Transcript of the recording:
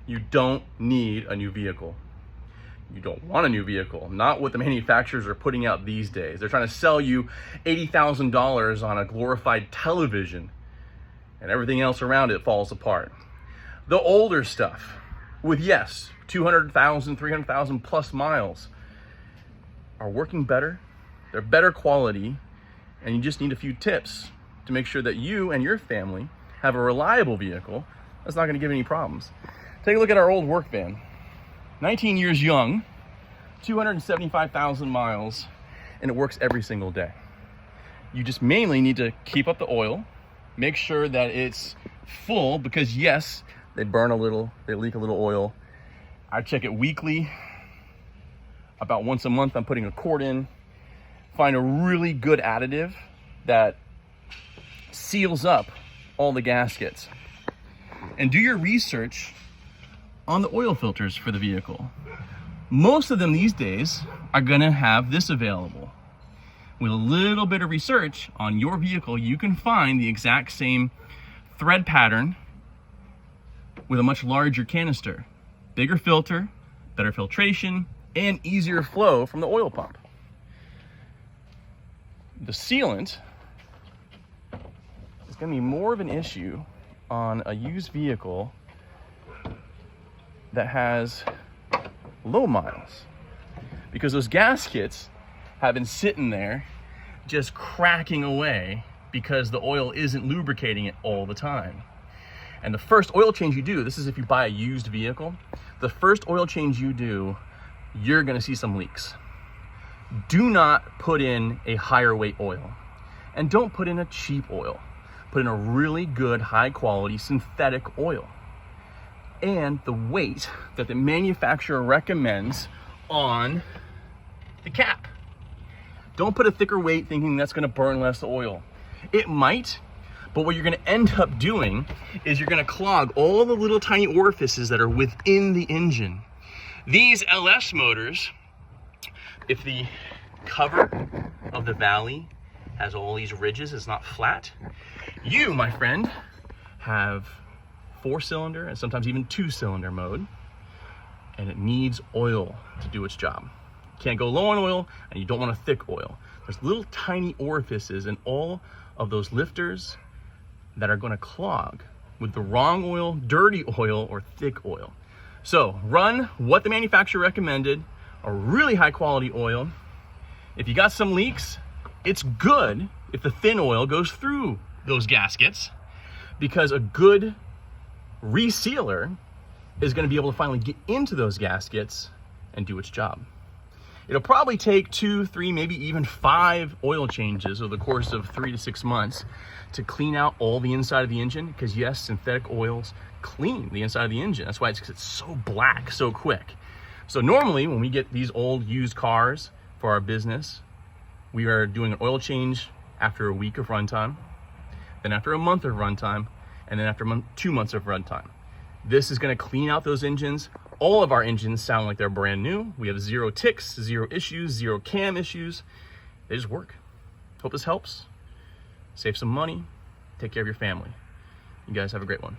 You don't need a new vehicle. You don't want a new vehicle. Not what the manufacturers are putting out these days. They're trying to sell you $80,000 on a glorified television, and everything else around it falls apart. The older stuff with, yes, 200,000, 300,000 plus miles are working better. They're better quality, and you just need a few tips to make sure that you and your family have a reliable vehicle that's not going to give any problems. Take a look at our old work van. 19 years young, 275,000 miles, and it works every single day. You just mainly need to keep up the oil, make sure that it's full, because yes, they burn a little, they leak a little oil. I check it weekly. About once a month, I'm putting a quart in. Find a really good additive that seals up all the gaskets. And do your research on the oil filters for the vehicle. Most of them these days are gonna have this available. With a little bit of research on your vehicle, you can find the exact same thread pattern with a much larger canister. Bigger filter, better filtration, and easier flow from the oil pump. The sealant is gonna be more of an issue on a used vehicle that has low miles, because those gaskets have been sitting there just cracking away because the oil isn't lubricating it all the time. And the first oil change you do, this is if you buy a used vehicle, the first oil change you do, you're gonna see some leaks. Do not put in a higher weight oil, and don't put in a cheap oil. Put in a really good, high quality synthetic oil, and the weight that the manufacturer recommends on the cap. Don't put a thicker weight thinking that's gonna burn less oil. It might, but what you're gonna end up doing is you're gonna clog all the little tiny orifices that are within the engine. These LS motors, if the cover of the valley has all these ridges, it's not flat, you, my friend, have 4-cylinder and sometimes even 2-cylinder mode, and it needs oil to do its job. You can't go low on oil, and you don't want a thick oil. There's little tiny orifices in all of those lifters that are going to clog with the wrong oil, dirty oil, or thick oil. So run what the manufacturer recommended, a really high quality oil. If you got some leaks, it's good if the thin oil goes through those gaskets, because a good resealer is going to be able to finally get into those gaskets and do its job. It'll probably take 2, 3, maybe even 5 oil changes over the course of 3 to 6 months to clean out all the inside of the engine, because yes, synthetic oils clean the inside of the engine. That's why it's so black so quick. So normally when we get these old used cars for our business, we are doing an oil change after a week of runtime, then after a month of runtime, and then after 2 months of runtime. This is gonna clean out those engines. All of our engines sound like they're brand new. We have 0 ticks, 0 issues, 0 cam issues. They just work. Hope this helps. Save some money. Take care of your family. You guys have a great one.